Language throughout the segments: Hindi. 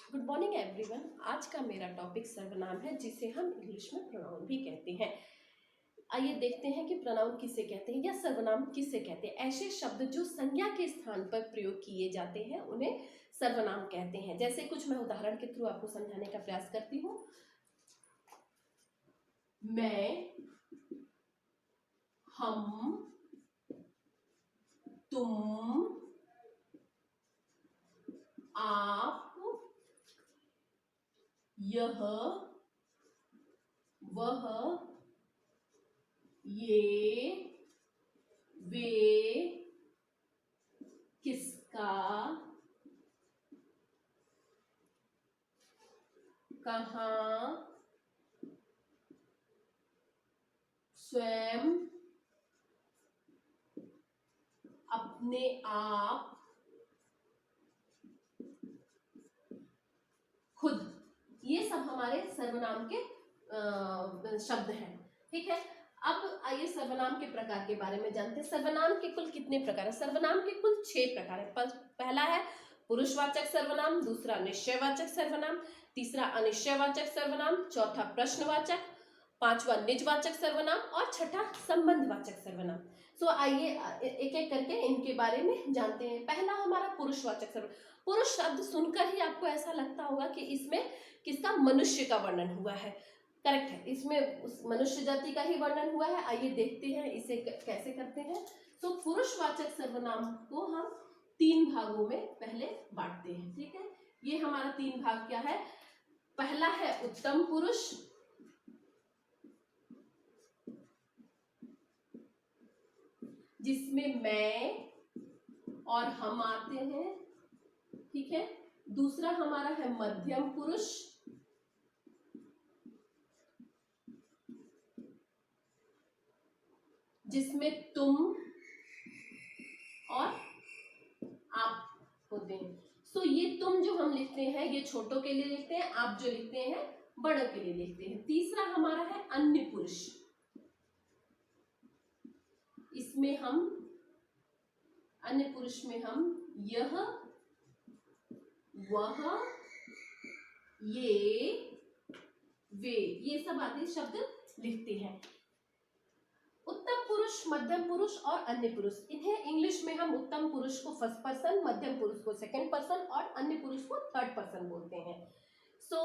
Good morning everyone. आज का मेरा टॉपिक सर्वनाम है, जिसे हम इंग्लिश में प्रोनाउन भी कहते हैं। आइए देखते हैं कि प्रोनाउन किसे कहते हैं या सर्वनाम किसे कहते हैं। ऐसे शब्द जो संज्ञा के स्थान पर प्रयोग किए जाते हैं उन्हें सर्वनाम कहते हैं। जैसे कुछ मैं उदाहरण के थ्रू आपको समझाने का प्रयास करती हूँ। मैं, हम, तुम, आप, यह, वह, ये, वे, किसका, कहाँ, स्वयं, अपने आप, खुद, ये सब हमारे सर्वनाम के शब्द हैं। ठीक है, अब आइए सर्वनाम के प्रकार के बारे में जानते हैं। सर्वनाम के कुल कितने प्रकार है? सर्वनाम के कुल 6 प्रकार है। पहला है पुरुषवाचक सर्वनाम, दूसरा निश्चयवाचक सर्वनाम, तीसरा अनिश्चयवाचक सर्वनाम, चौथा प्रश्नवाचक, पांचवा निजवाचक सर्वनाम और छठा संबंधवाचक सर्वनाम। सो आइए एक एक करके इनके बारे में जानते हैं। पहला हमारा पुरुषवाचक सर्वनाम। पुरुष शब्द सुनकर ही आपको ऐसा लगता होगा कि इसमें किसका? मनुष्य का वर्णन हुआ है। करेक्ट है, इसमें उस मनुष्य जाति का ही वर्णन हुआ है। आइए देखते हैं इसे कैसे करते हैं। तो पुरुषवाचक सर्वनाम को हम 3 भागों में पहले बांटते हैं। ठीक है, ये हमारा 3 भाग क्या है? पहला है उत्तम पुरुष, जिसमें मैं और हम आते हैं। ठीक है, दूसरा हमारा है मध्यम पुरुष, जिसमें तुम और आप होते हैं। सो ये तुम जो हम लिखते हैं ये छोटों के लिए लिखते हैं, आप जो लिखते हैं बड़ों के लिए लिखते हैं। तीसरा हमारा है अन्य पुरुष, इसमें हम अन्य पुरुष में हम यह, वह, ये, वे, ये सब आदि शब्द लिखते हैं। उत्तम पुरुष, मध्यम पुरुष और अन्य पुरुष, इन्हें इंग्लिश में हम उत्तम पुरुष को फर्स्ट पर्सन, मध्यम पुरुष को सेकंड पर्सन और अन्य पुरुष को थर्ड पर्सन बोलते हैं। सो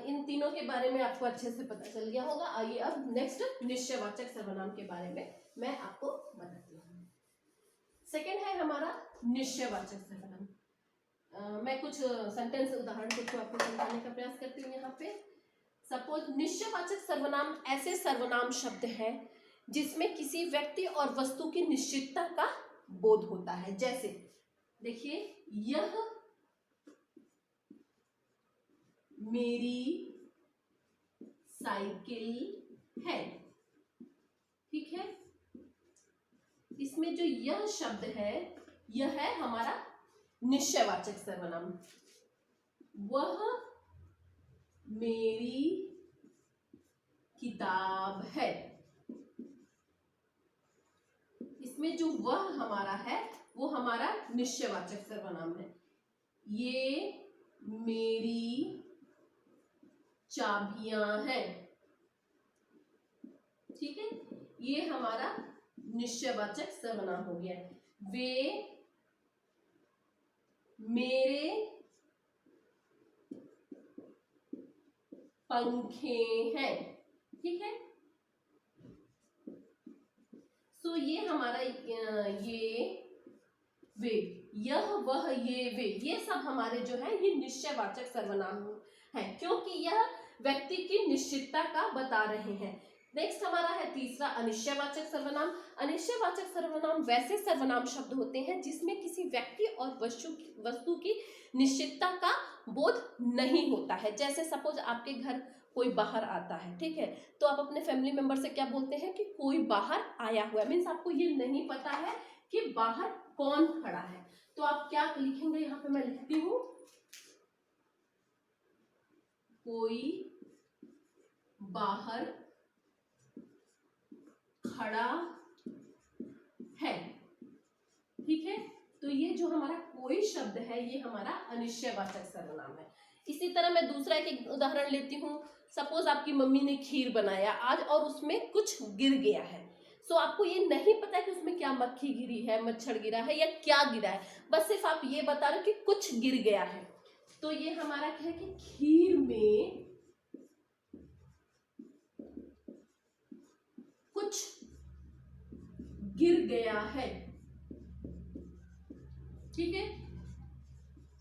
इन तीनों के बारे में आपको अच्छे से पता चल गया होगा। आइए अब नेक्स्ट निश्चयवाचक सर्वनाम के बारे में मैं आपको बताती हूँ। सेकंड है हमारा निश्चयवाचक सर्वनाम। मैं कुछ सेंटेंस उदाहरण के थ्रू आपको समझाने का प्रयास करती हूँ। यहाँ पे सपोज, निश्चयवाचक सर्वनाम ऐसे सर्वनाम शब्द हैं जिसमें किसी व्यक्ति और वस्तु की निश्चितता का बोध होता है। जैसे देखिए, यह मेरी साइकिल है। ठीक है, इसमें जो यह शब्द है यह है हमारा निश्चयवाचक सर्वनाम। वह मेरी किताब है, इसमें जो वह हमारा है वो हमारा निश्चयवाचक सर्वनाम है। ये मेरी चाबियां हैं। ठीक है, ये हमारा निश्चयवाचक सर्वनाम हो गया। वे मेरे पंखे हैं। ठीक है, सो ये हमारा ये, वे, यह, वह, ये, वे, ये सब हमारे जो है ये निश्चयवाचक सर्वनाम है, क्योंकि यह व्यक्ति की निश्चितता का बता रहे हैं। नेक्स्ट हमारा है तीसरा अनिश्चयवाचक सर्वनाम। अनिश्चयवाचक सर्वनाम वैसे सर्वनाम शब्द होते हैं जिसमें किसी व्यक्ति और वस्तु की निश्चितता का बोध नहीं होता है। जैसे सपोज आपके घर कोई बाहर आता है, ठीक है, तो आप अपने फैमिली मेंबर से क्या बोलते हैं कि कोई बाहर आया हुआ है। मीन्स आपको ये नहीं पता है कि बाहर कौन खड़ा है, तो आप क्या लिखेंगे? यहाँ पे मैं लिखती हूँ, कोई बाहर खड़ा है। ठीक है, तो तो ये जो हमारा कोई शब्द है ये हमारा अनिश्चयवाचक सर्वनाम है। इसी तरह मैं दूसरा एक उदाहरण लेती हूँ। सपोज आपकी मम्मी ने खीर बनाया आज और उसमें कुछ गिर गया है। सो आपको ये नहीं पता कि उसमें क्या मक्खी गिरी है, मच्छर गिरा है या क्या गिरा है, बस सिर्फ आप ये बता रहे हो कि कुछ गिर गया है। तो ये हमारा क्या है कि खीर में कुछ गिर गया है। ठीक है,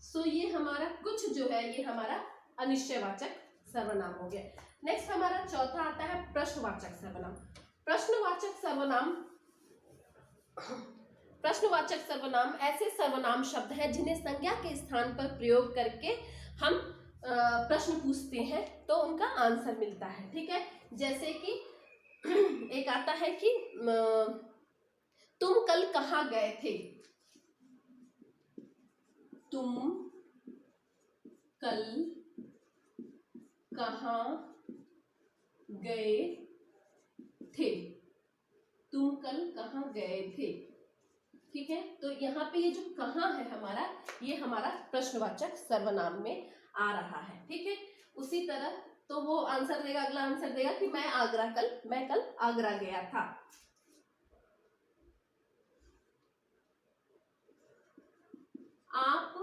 सो ये हमारा कुछ जो है ये हमारा अनिश्चयवाचक सर्वनाम हो गया। नेक्स्ट हमारा चौथा आता है प्रश्नवाचक सर्वनाम। प्रश्नवाचक सर्वनाम प्रश्नवाचक सर्वनाम ऐसे सर्वनाम शब्द हैं जिन्हें संज्ञा के स्थान पर प्रयोग करके हम प्रश्न पूछते हैं तो उनका आंसर मिलता है। ठीक है, जैसे कि एक आता है कि तुम कल कहाँ गए थे। तुम कल कहाँ गए थे। तुम कल कहाँ गए थे। ठीक है, तो यहाँ पे ये जो कहाँ है हमारा, ये हमारा प्रश्नवाचक सर्वनाम में आ रहा है। ठीक है, उसी तरह तो वो आंसर देगा, अगला आंसर देगा कि मैं कल आगरा गया था। आप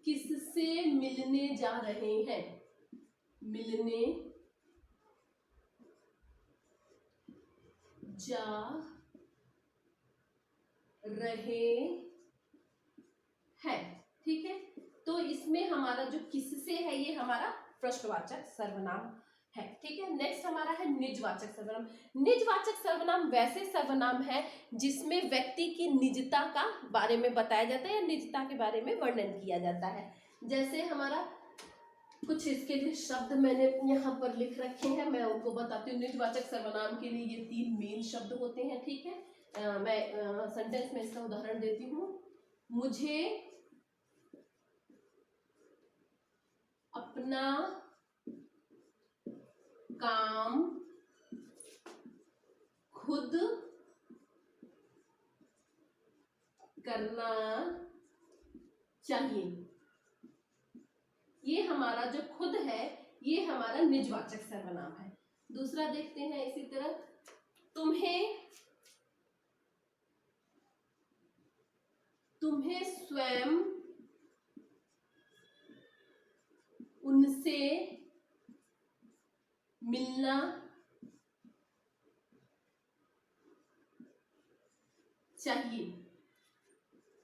किससे मिलने जा रहे हैं। मिलने जा रहे हैं। ठीक है, तो इसमें हमारा जो किससे है ये हमारा प्रश्नवाचक सर्वनाम है। ठीक है, नेक्स्ट हमारा है निजवाचक सर्वनाम। निजवाचक सर्वनाम वैसे सर्वनाम है जिसमें व्यक्ति की निजता का बारे में बताया जाता है या निजता के बारे में वर्णन किया जाता है। जैसे हमारा कुछ इसके लिए शब्द मैंने यहाँ पर लिख रखे हैं, मैं उनको बताती हूँ। निजवाचक सर्वनाम के लिए ये 3 मेन शब्द होते हैं। ठीक है, मैं सेंटेंस में इसका उदाहरण देती हूँ। मुझे अपना काम खुद करना चाहिए। ये हमारा जो खुद है ये हमारा निजवाचक सर्वनाम है। दूसरा देखते हैं इसी तरह, तुम्हें स्वयं उनसे मिलना चाहिए।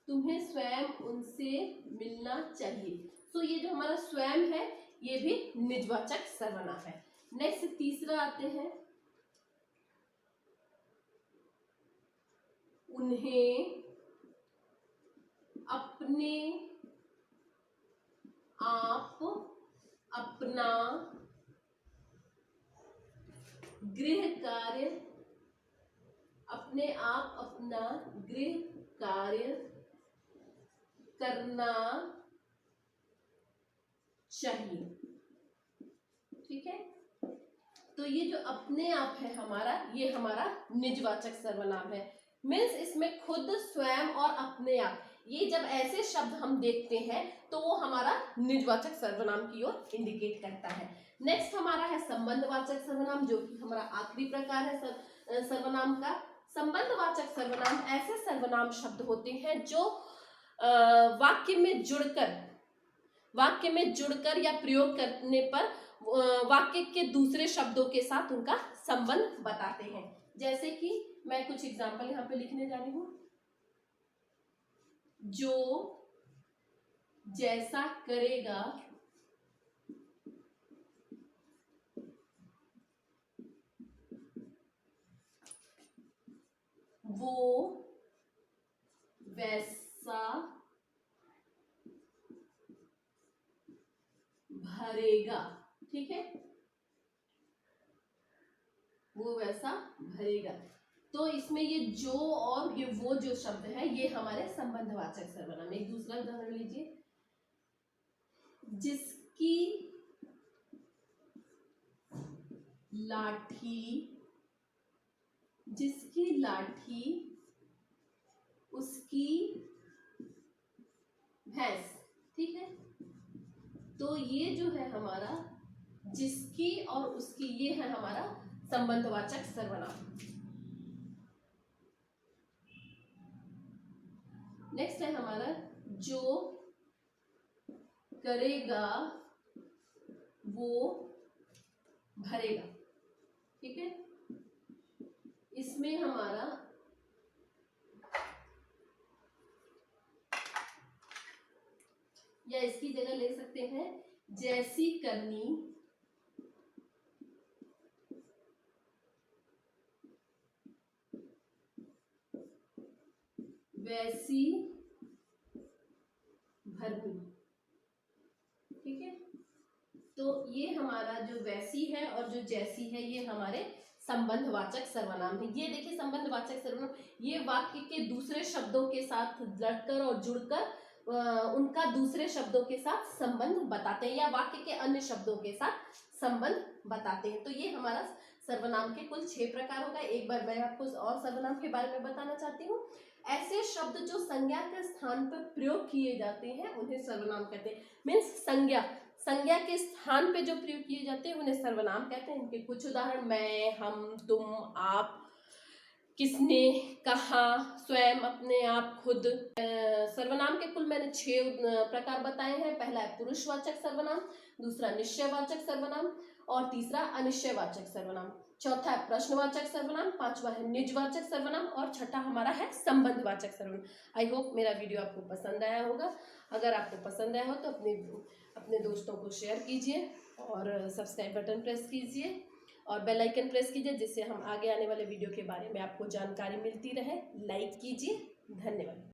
तुम्हें स्वयं उनसे मिलना चाहिए। तो ये जो हमारा स्वयं है ये भी निजवाचक सर्वनाम है। नेक्स्ट तीसरा आते हैं, उन्हें अपने आप अपना गृह कार्य करना चाहिए। ठीक है, तो ये जो अपने आप है हमारा ये हमारा निजवाचक सर्वनाम है। मीन्स इसमें खुद, स्वयं और अपने आप, ये जब ऐसे शब्द हम देखते हैं तो वो हमारा निजवाचक सर्वनाम की ओर इंडिकेट करता है। नेक्स्ट हमारा है संबंधवाचक सर्वनाम, जो कि हमारा आखिरी प्रकार है सर्वनाम का। संबंधवाचक सर्वनाम ऐसे सर्वनाम शब्द होते हैं जो वाक्य में जुड़कर या प्रयोग करने पर वाक्य के दूसरे शब्दों के साथ उनका संबंध बताते हैं। जैसे कि मैं कुछ एग्जांपल यहाँ पे लिखने जा रही हूँ। जो जैसा करेगा वो वैसा भरेगा। ठीक है, वो वैसा भरेगा। तो इसमें ये जो और ये वो जो शब्द है ये हमारे संबंधवाचक सर्वनाम। एक दूसरा उदाहरण लीजिए, जिसकी लाठी उसकी भैंस। ठीक है, तो ये जो है हमारा जिसकी और उसकी, ये है हमारा संबंधवाचक सर्वनाम। नेक्स्ट है हमारा जो करेगा वो भरेगा। ठीक है, इसमें हमारा या इसकी जगह ले सकते हैं जैसी करनी वैसी भरनी। ठीक है, तो ये हमारा जो वैसी है और जो जैसी है ये हमारे संबंधवाचक सर्वनाम है। ये देखिए संबंधवाचक सर्वनाम, ये वाक्य के दूसरे शब्दों के साथ लड़कर और जुड़कर उनका दूसरे शब्दों के साथ संबंध बताते हैं या वाक्य के अन्य शब्दों के साथ संबंध बताते हैं। तो ये हमारा सर्वनाम के कुल 6 प्रकार होगा। एक बार मैं आपको और सर्वनाम के बारे में बताना चाहती हूँ। ऐसे शब्द जो संज्ञा के स्थान पर प्रयोग किए जाते हैं उन्हें सर्वनाम कहते हैं। मीन्स संज्ञा के स्थान पे जो प्रयोग किए जाते हैं उन्हें सर्वनाम कहते हैं। इनके कुछ उदाहरण मैं, हम, तुम, आप, किसने, कहा, स्वयं, अपने आप, खुद। सर्वनाम के कुल मैंने 6 प्रकार बताए हैं। पहला है पुरुषवाचक सर्वनाम, दूसरा निश्चयवाचक सर्वनाम और तीसरा अनिश्चयवाचक सर्वनाम। चौथा है प्रश्नवाचक सर्वनाम, पांचवा है निजवाचक सर्वनाम और छठा हमारा है संबंधवाचक सर्वनाम। आई होप मेरा वीडियो आपको पसंद आया होगा। अगर आपको पसंद आया हो तो अपने दोस्तों को शेयर कीजिए और सब्सक्राइब बटन प्रेस कीजिए और बेल आइकन प्रेस कीजिए, जिससे हम आगे आने वाले वीडियो के बारे में आपको जानकारी मिलती रहे। लाइक कीजिए। धन्यवाद।